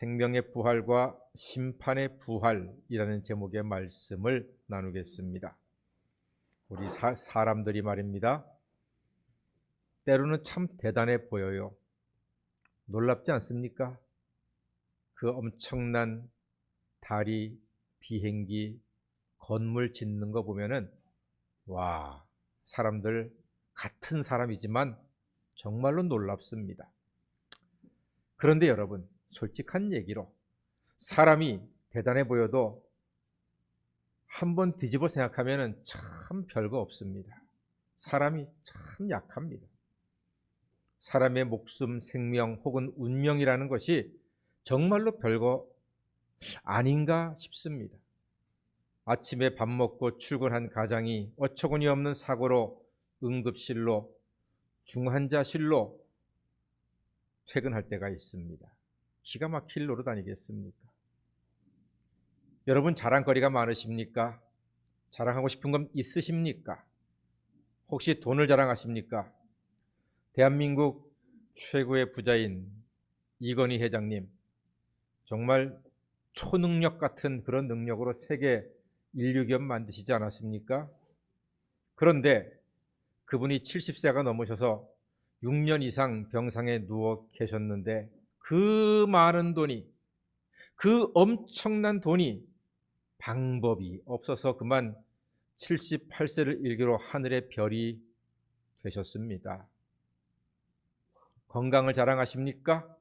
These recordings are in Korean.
생명의 부활과 심판의 부활이라는 제목의 말씀을 나누겠습니다. 우리 사람들이 말입니다. 때로는 참 대단해 보여요. 놀랍지 않습니까? 그 엄청난 다리, 비행기, 건물 짓는 거 보면은 와, 사람들 같은 사람이지만 정말로 놀랍습니다. 그런데 여러분, 솔직한 얘기로 사람이 대단해 보여도 한번 뒤집어 생각하면은 참 별거 없습니다. 사람이 참 약합니다. 사람의 목숨, 생명 혹은 운명이라는 것이 정말로 별거 아닌가 싶습니다. 아침에 밥 먹고 출근한 가장이 어처구니 없는 사고로 응급실로, 중환자실로 퇴근할 때가 있습니다. 기가 막힐 노릇 아니겠습니까? 여러분 자랑거리가 많으십니까? 자랑하고 싶은 건 있으십니까? 혹시 돈을 자랑하십니까? 대한민국 최고의 부자인 이건희 회장님, 정말 초능력 같은 그런 능력으로 세계 인류기업 만드시지 않았습니까? 그런데 그분이 70세가 넘으셔서 6년 이상 병상에 누워 계셨는데 그 많은 돈이, 그 엄청난 돈이 방법이 없어서 그만 78세를 일기로 하늘의 별이 되셨습니다. 건강을 자랑하십니까?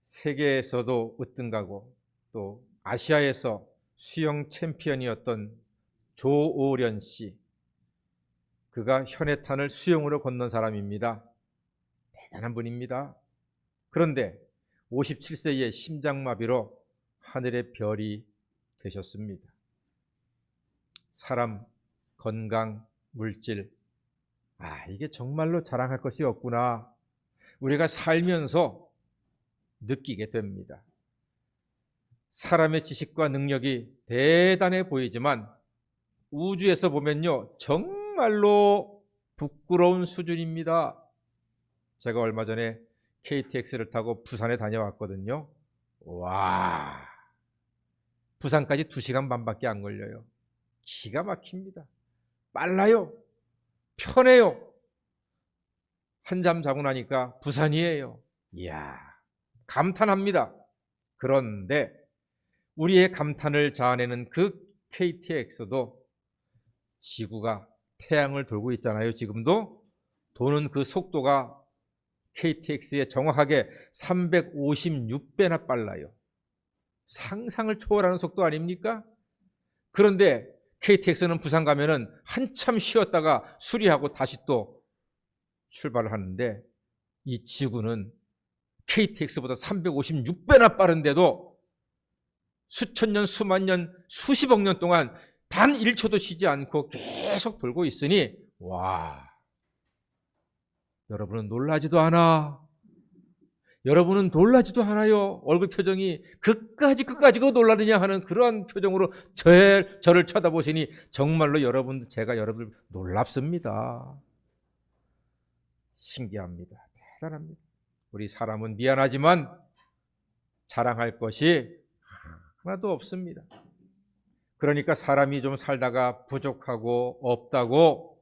세계에서도 으뜸가고 또 아시아에서 수영 챔피언이었던 조오련 씨, 그가 현해탄을 수영으로 건넌 사람입니다. 대단한 분입니다. 그런데 57세의 심장마비로 하늘의 별이 되셨습니다. 사람, 건강, 물질, 이게 정말로 자랑할 것이 없구나, 우리가 살면서 느끼게 됩니다. 사람의 지식과 능력이 대단해 보이지만 우주에서 보면요, 정말로 부끄러운 수준입니다. 제가 얼마 전에 KTX를 타고 부산에 다녀왔거든요. 와, 부산까지 2시간 반밖에 안 걸려요. 기가 막힙니다. 빨라요. 편해요. 한잠 자고 나니까 부산이에요. 이야, 감탄합니다. 그런데 우리의 감탄을 자아내는 그 KTX도 지구가 태양을 돌고 있잖아요. 지금도 도는 그 속도가 KTX의 정확하게 356배나 빨라요. 상상을 초월하는 속도 아닙니까? 그런데 KTX는 부산 가면은 한참 쉬었다가 수리하고 다시 또 출발을 하는데 이 지구는 KTX보다 356배나 빠른데도 수천 년, 수만 년, 수십억 년 동안 단 1초도 쉬지 않고 계속 돌고 있으니 와, 여러분은 놀라지도 않아. 여러분은 놀라지도 않아요. 얼굴 표정이 끝까지 그거 놀라느냐 하는 그러한 표정으로 저를 쳐다보시니 정말로 제가 여러분을 놀랍습니다. 신기합니다. 대단합니다. 우리 사람은 미안하지만 자랑할 것이 하나도 없습니다. 그러니까 사람이 좀 살다가 부족하고 없다고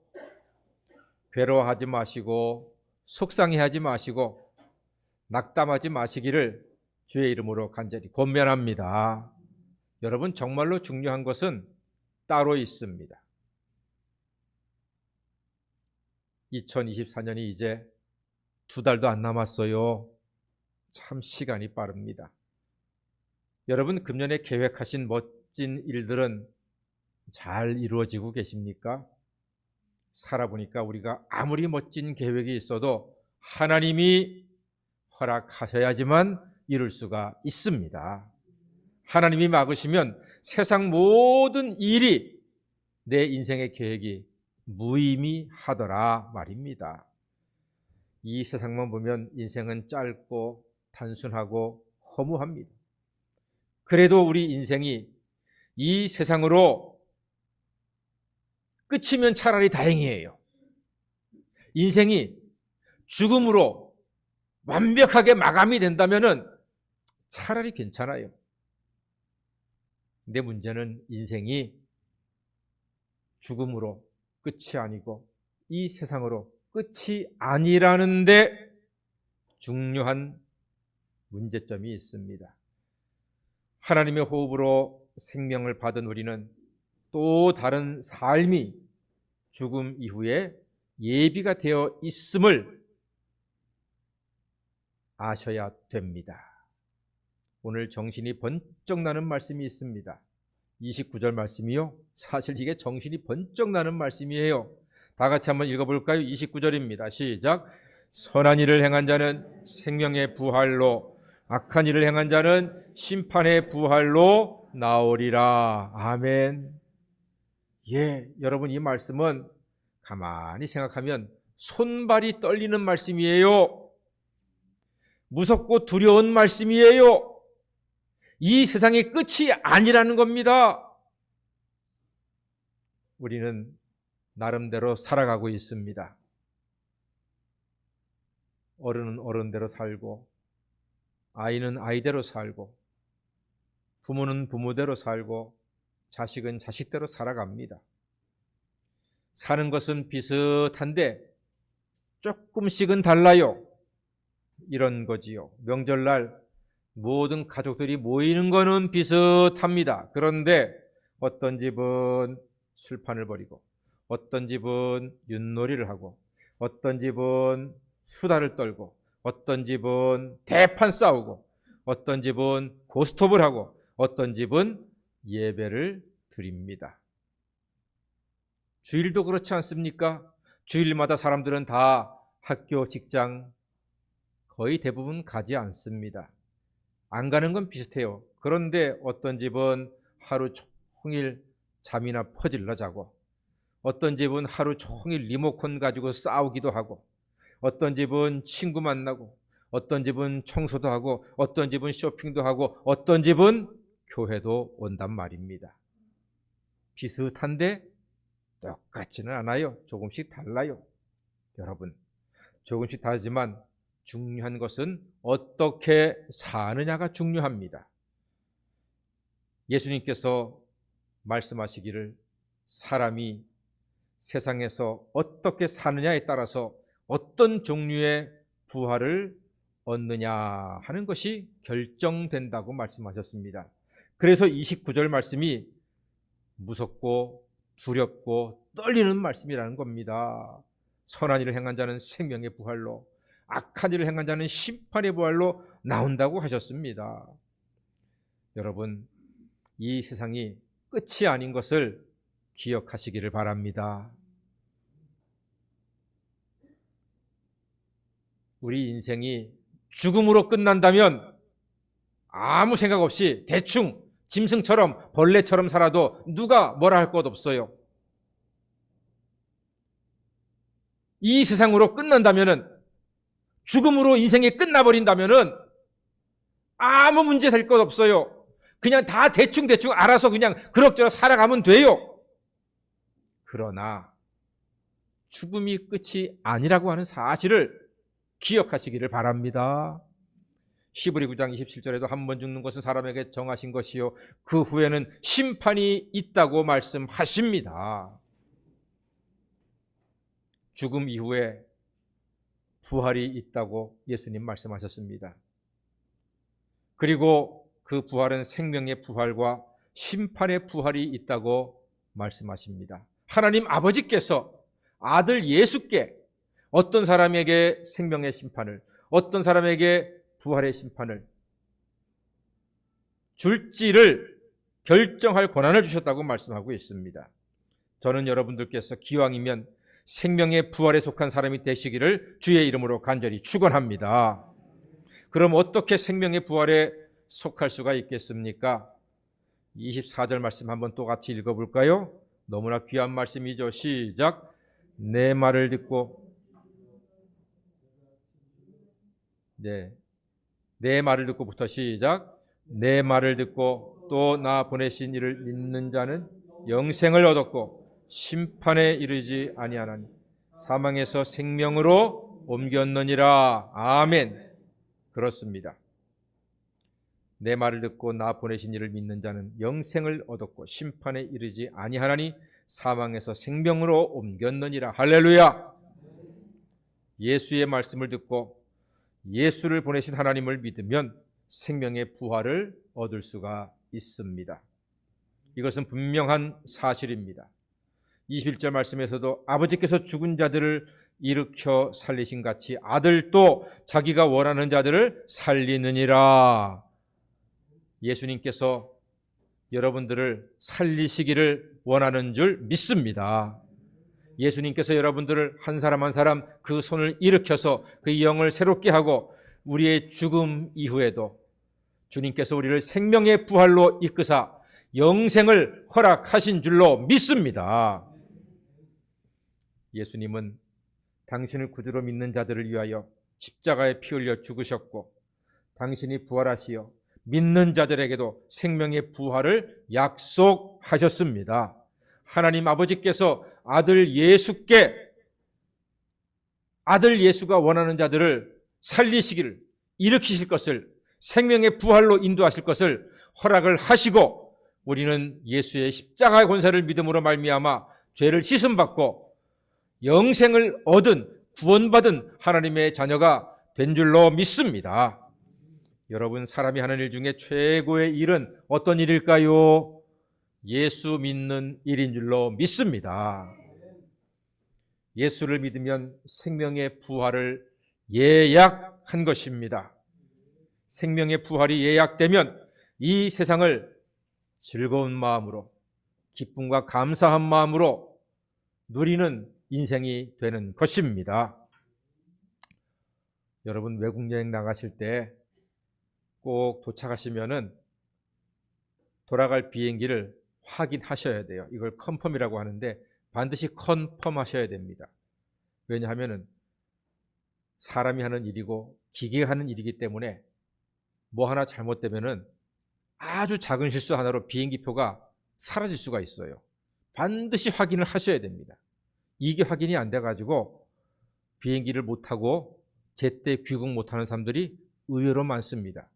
괴로워하지 마시고 속상해하지 마시고 낙담하지 마시기를 주의 이름으로 간절히 권면합니다. 여러분, 정말로 중요한 것은 따로 있습니다. 2024년이 이제 2달도 안 남았어요. 참 시간이 빠릅니다. 여러분, 금년에 계획하신 멋진 일들은 잘 이루어지고 계십니까? 살아보니까 우리가 아무리 멋진 계획이 있어도 하나님이 허락하셔야지만 이룰 수가 있습니다. 하나님이 막으시면 세상 모든 일이, 내 인생의 계획이 무의미하더라 말입니다. 이 세상만 보면 인생은 짧고 단순하고 허무합니다. 그래도 우리 인생이 이 세상으로 끝이면 차라리 다행이에요. 인생이 죽음으로 완벽하게 마감이 된다면은 차라리 괜찮아요. 내 문제는 인생이 죽음으로 끝이 아니고 이 세상으로 끝이 아니라는데 중요한 문제점이 있습니다. 하나님의 호흡으로 생명을 받은 우리는 또 다른 삶이 죽음 이후에 예비가 되어 있음을 아셔야 됩니다. 오늘 정신이 번쩍 나는 말씀이 있습니다. 29절 말씀이요. 사실 이게 정신이 번쩍 나는 말씀이에요. 다 같이 한번 읽어볼까요? 29절입니다. 시작. 선한 일을 행한 자는 생명의 부활로, 악한 일을 행한 자는 심판의 부활로 나오리라. 아멘. 예, 여러분, 이 말씀은 가만히 생각하면 손발이 떨리는 말씀이에요. 무섭고 두려운 말씀이에요. 이 세상의 끝이 아니라는 겁니다. 우리는 나름대로 살아가고 있습니다. 어른은 어른대로 살고, 아이는 아이대로 살고, 부모는 부모대로 살고, 자식은 자식대로 살아갑니다. 사는 것은 비슷한데 조금씩은 달라요. 이런 거지요. 명절날 모든 가족들이 모이는 거는 비슷합니다. 그런데 어떤 집은 술판을 벌이고, 어떤 집은 윷놀이를 하고, 어떤 집은 수다를 떨고, 어떤 집은 대판 싸우고, 어떤 집은 고스톱을 하고, 어떤 집은 예배를 드립니다. 주일도 그렇지 않습니까? 주일마다 사람들은 다 학교, 직장 거의 대부분 가지 않습니다. 안 가는 건 비슷해요. 그런데 어떤 집은 하루 종일 잠이나 퍼질러 자고, 어떤 집은 하루 종일 리모컨 가지고 싸우기도 하고, 어떤 집은 친구 만나고, 어떤 집은 청소도 하고, 어떤 집은 쇼핑도 하고, 어떤 집은 교회도 온단 말입니다. 비슷한데 똑같지는 않아요. 조금씩 달라요. 여러분, 조금씩 다르지만 중요한 것은 어떻게 사느냐가 중요합니다. 예수님께서 말씀하시기를 사람이 세상에서 어떻게 사느냐에 따라서 어떤 종류의 부활을 얻느냐 하는 것이 결정된다고 말씀하셨습니다. 그래서 29절 말씀이 무섭고 두렵고 떨리는 말씀이라는 겁니다. 선한 일을 행한 자는 생명의 부활로, 악한 일을 행한 자는 심판의 부활로 나온다고 하셨습니다. 여러분, 이 세상이 끝이 아닌 것을 기억하시기를 바랍니다. 우리 인생이 죽음으로 끝난다면 아무 생각 없이 대충 짐승처럼 벌레처럼 살아도 누가 뭐라 할 것 없어요. 이 세상으로 끝난다면은, 죽음으로 인생이 끝나버린다면은 아무 문제 될 것 없어요. 그냥 다 대충 알아서 그냥 그럭저럭 살아가면 돼요. 그러나 죽음이 끝이 아니라고 하는 사실을 기억하시기를 바랍니다. 히브리 9장 27절에도 한 번 죽는 것은 사람에게 정하신 것이요 그 후에는 심판이 있다고 말씀하십니다. 죽음 이후에 부활이 있다고 예수님 말씀하셨습니다. 그리고 그 부활은 생명의 부활과 심판의 부활이 있다고 말씀하십니다. 하나님 아버지께서 아들 예수께 어떤 사람에게 생명의 심판을, 어떤 사람에게 부활의 심판을 줄지를 결정할 권한을 주셨다고 말씀하고 있습니다. 저는 여러분들께서 기왕이면 생명의 부활에 속한 사람이 되시기를 주의 이름으로 간절히 축원합니다. 그럼 어떻게 생명의 부활에 속할 수가 있겠습니까? 24절 말씀 한번 또 같이 읽어볼까요? 너무나 귀한 말씀이죠. 시작. 내 말을 듣고, 내 말을 듣고부터 시작. 내 말을 듣고 또 나 보내신 이를 믿는 자는 영생을 얻었고 심판에 이르지 아니하나니 사망에서 생명으로 옮겼느니라. 아멘. 그렇습니다. 내 말을 듣고 나 보내신 이를 믿는 자는 영생을 얻었고 심판에 이르지 아니하나니 사망에서 생명으로 옮겼느니라. 할렐루야. 예수의 말씀을 듣고 예수를 보내신 하나님을 믿으면 생명의 부활을 얻을 수가 있습니다. 이것은 분명한 사실입니다. 21절 말씀에서도 아버지께서 죽은 자들을 일으켜 살리신 같이 아들도 자기가 원하는 자들을 살리느니라. 예수님께서 여러분들을 살리시기를 원하는 줄 믿습니다. 예수님께서 여러분들을 한 사람 한 사람 그 손을 일으켜서 그 영을 새롭게 하고 우리의 죽음 이후에도 주님께서 우리를 생명의 부활로 이끄사 영생을 허락하신 줄로 믿습니다. 예수님은 당신을 구주로 믿는 자들을 위하여 십자가에 피 흘려 죽으셨고 당신이 부활하시어 믿는 자들에게도 생명의 부활을 약속하셨습니다. 하나님 아버지께서 아들 예수가 원하는 자들을 살리시기를, 일으키실 것을, 생명의 부활로 인도하실 것을 허락을 하시고 우리는 예수의 십자가의 권세를 믿음으로 말미암아 죄를 씻음받고 영생을 얻은, 구원받은 하나님의 자녀가 된 줄로 믿습니다. 여러분, 사람이 하는 일 중에 최고의 일은 어떤 일일까요? 예수 믿는 일인 줄로 믿습니다. 예수를 믿으면 생명의 부활을 예약한 것입니다. 생명의 부활이 예약되면 이 세상을 즐거운 마음으로, 기쁨과 감사한 마음으로 누리는 인생이 되는 것입니다. 여러분, 외국 여행 나가실 때 꼭 도착하시면은 돌아갈 비행기를 확인하셔야 돼요. 이걸 컨펌이라고 하는데 반드시 컨펌하셔야 됩니다. 왜냐하면은 사람이 하는 일이고 기계가 하는 일이기 때문에 뭐 하나 잘못되면은 아주 작은 실수 하나로 비행기표가 사라질 수가 있어요. 반드시 확인을 하셔야 됩니다. 이게 확인이 안 돼가지고 비행기를 못 타고 제때 귀국 못하는 사람들이 의외로 많습니다.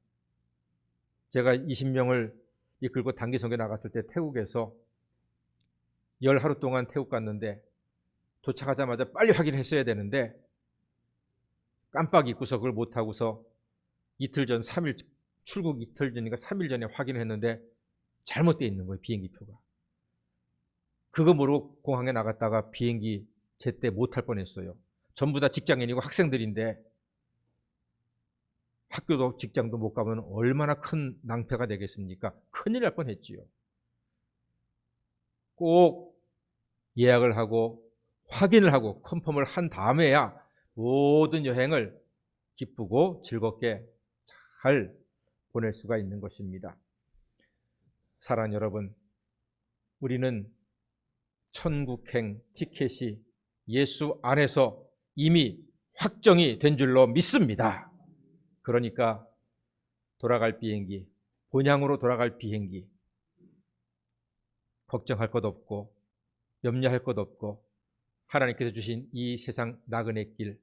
제가 20명을 이끌고 단기 선교 나갔을 때 태국에서 열 하루 동안 태국 갔는데 도착하자마자 빨리 확인했어야 되는데 깜빡 잊고서 그걸 못하고서 이틀 전, 3일, 출국 이틀 전인가 3일 전에 확인을 했는데 잘못되어 있는 거예요, 비행기표가. 그거 모르고 공항에 나갔다가 비행기 제때 못할 뻔했어요. 전부 다 직장인이고 학생들인데 학교도 직장도 못 가면 얼마나 큰 낭패가 되겠습니까? 큰일 날 뻔했지요. 꼭 예약을 하고 확인을 하고 컨펌을 한 다음에야 모든 여행을 기쁘고 즐겁게 잘 보낼 수가 있는 것입니다. 사랑하는 여러분, 우리는 천국행 티켓이 예수 안에서 이미 확정이 된 줄로 믿습니다. 그러니까 돌아갈 비행기, 본향으로 돌아갈 비행기, 걱정할 것 없고 염려할 것 없고 하나님께서 주신 이 세상 나그네 길,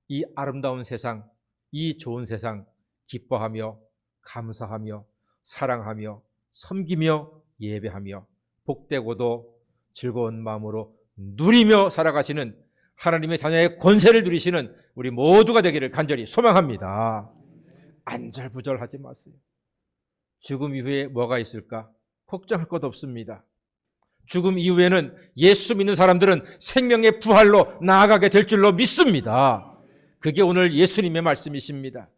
이 아름다운 세상, 이 좋은 세상 기뻐하며 감사하며 사랑하며 섬기며 예배하며 복되고도 즐거운 마음으로 누리며 살아가시는 하나님의 자녀의 권세를 누리시는 우리 모두가 되기를 간절히 소망합니다. 안절부절하지 마세요. 죽음 이후에 뭐가 있을까? 걱정할 것 없습니다. 죽음 이후에는 예수 믿는 사람들은 생명의 부활로 나아가게 될 줄로 믿습니다. 그게 오늘 예수님의 말씀이십니다.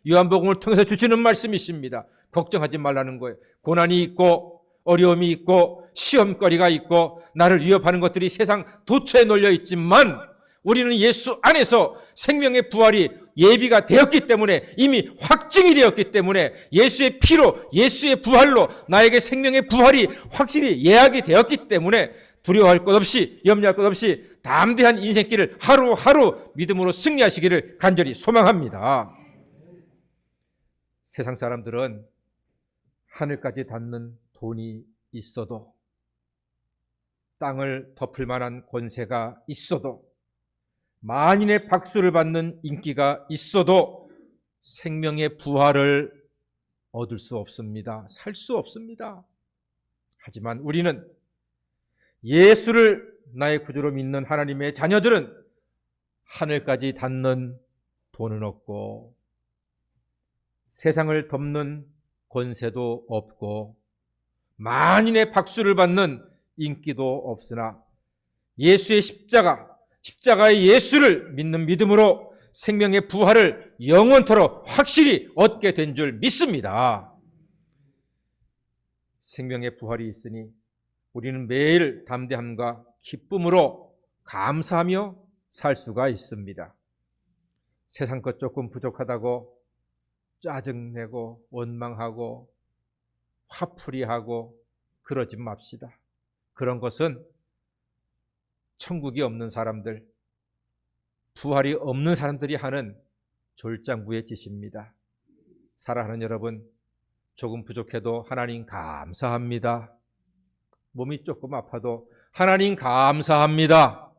요한복음을 통해서 주시는 말씀이십니다. 걱정하지 말라는 거예요. 고난이 있고 어려움이 있고 시험거리가 있고 나를 위협하는 것들이 세상 도처에 놓여 있지만 우리는 예수 안에서 생명의 부활이 예비가 되었기 때문에, 이미 확증이 되었기 때문에 예수의 피로, 예수의 부활로 나에게 생명의 부활이 확실히 예약이 되었기 때문에 두려워할 것 없이, 염려할 것 없이 담대한 인생길을 하루하루 믿음으로 승리하시기를 간절히 소망합니다. 세상 사람들은 하늘까지 닿는 돈이 있어도, 땅을 덮을 만한 권세가 있어도, 만인의 박수를 받는 인기가 있어도 생명의 부활을 얻을 수 없습니다. 살 수 없습니다. 하지만 우리는 예수를 나의 구주로 믿는 하나님의 자녀들은 하늘까지 닿는 돈은 없고 세상을 덮는 권세도 없고 만인의 박수를 받는 인기도 없으나 예수의 십자가의 예수를 믿는 믿음으로 생명의 부활을 영원토록 확실히 얻게 된 줄 믿습니다. 생명의 부활이 있으니 우리는 매일 담대함과 기쁨으로 감사하며 살 수가 있습니다. 세상 것 조금 부족하다고 짜증내고 원망하고 화풀이하고 그러지 맙시다. 그런 것은 천국이 없는 사람들, 부활이 없는 사람들이 하는 졸장부의 짓입니다. 사랑하는 여러분, 조금 부족해도 하나님 감사합니다. 몸이 조금 아파도 하나님 감사합니다.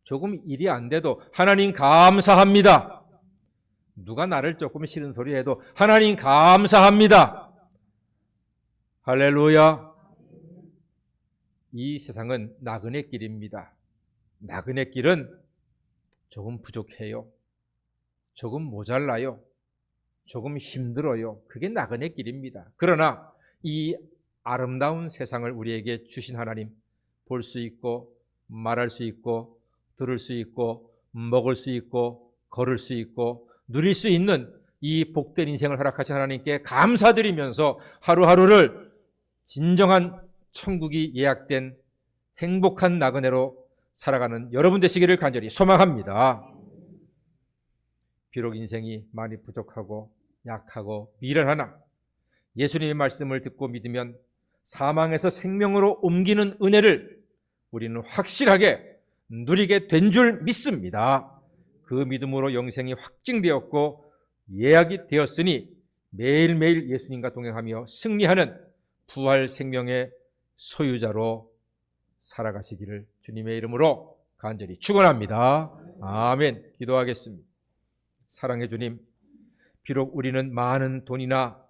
조금 일이 안 돼도 하나님 감사합니다. 누가 나를 조금 싫은 소리 해도 하나님 감사합니다. 할렐루야. 이 세상은 나그네 길입니다. 나그네 길은 조금 부족해요. 조금 모자라요. 조금 힘들어요. 그게 나그네 길입니다. 그러나 이 아름다운 세상을 우리에게 주신 하나님, 볼 수 있고 말할 수 있고 들을 수 있고 먹을 수 있고 걸을 수 있고 누릴 수 있는 이 복된 인생을 허락하신 하나님께 감사드리면서 하루하루를 진정한 천국이 예약된 행복한 나그네로 살아가는 여러분 되시기를 간절히 소망합니다. 비록 인생이 많이 부족하고 약하고 미련하나 예수님의 말씀을 듣고 믿으면 사망에서 생명으로 옮기는 은혜를 우리는 확실하게 누리게 된 줄 믿습니다. 그 믿음으로 영생이 확증되었고 예약이 되었으니 매일매일 예수님과 동행하며 승리하는 부활 생명의 소유자로 살아가시기를 주님의 이름으로 간절히 축원합니다. 아멘. 기도하겠습니다. 사랑해 주님, 비록 우리는 많은 돈이나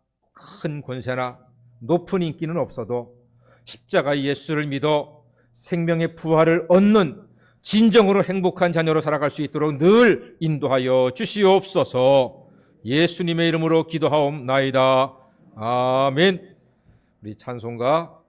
큰 권세나 높은 인기는 없어도 십자가 예수를 믿어 생명의 부활을 얻는 진정으로 행복한 자녀로 살아갈 수 있도록 늘 인도하여 주시옵소서. 예수님의 이름으로 기도하옵나이다. 아멘. 우리 찬송가